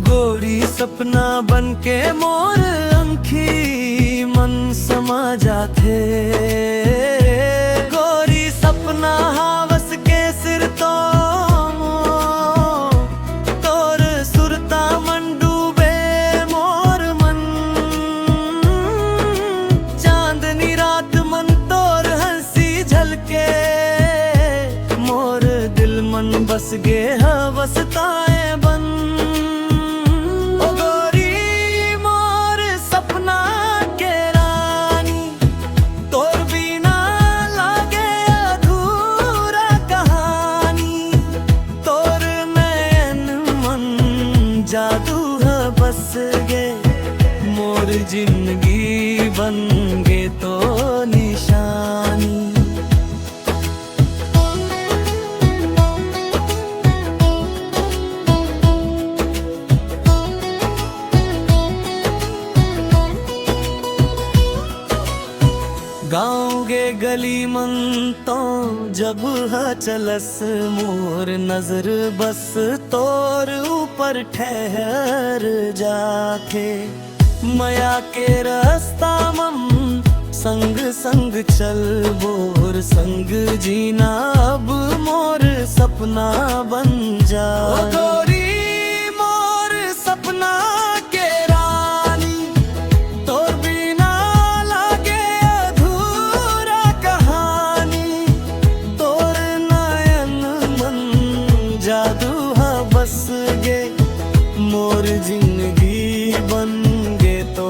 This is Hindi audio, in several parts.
गोरी सपना बनके मोर अंखी मन समा जाथे। गोरी सपना हावस के सिर तो तोर सुरता मन डूबे मोर मन। चांदनी रात मन तोर हंसी झलके मोर दिल मन बस गे हवसताए बन। ओ गोरी मोर सपना के रानी तोर बिना लागे अधूरा कहानी। तोर नैन मन जादू है बस गे मोर जिंदगी बन गे तो निशानी। गाँव गे गली मन तो जब ह चलस मोर नजर बस तोर ऊपर ठहर जाके। माया के रास्ता मन संग संग चल बोर संग जीना अब मोर सपना बन जा। गोरी मोर सपना के रानी तोर बिना लागे अधूरा कहानी। तोर नयन मन जादू हा बस गे मोर जिंदगी बन गे तो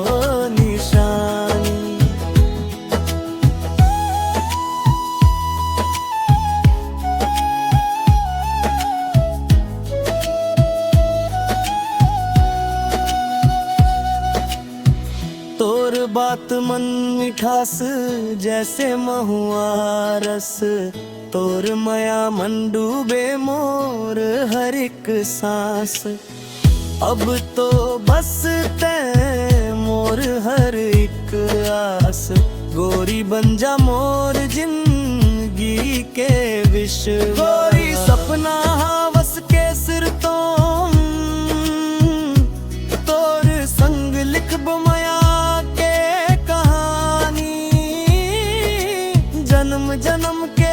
निशानी। तोर बात मन मिठास जैसे महुआ रस। तोर माया मन डूबे मोर हर एक सांस। अब तो बस तै मोर हर एक आस। गोरी बन जा मोर जिंदगी के विश। गोरी सपना हावस के सिर तो तोर संग लिखब माया के कहानी। जन्म जन्म के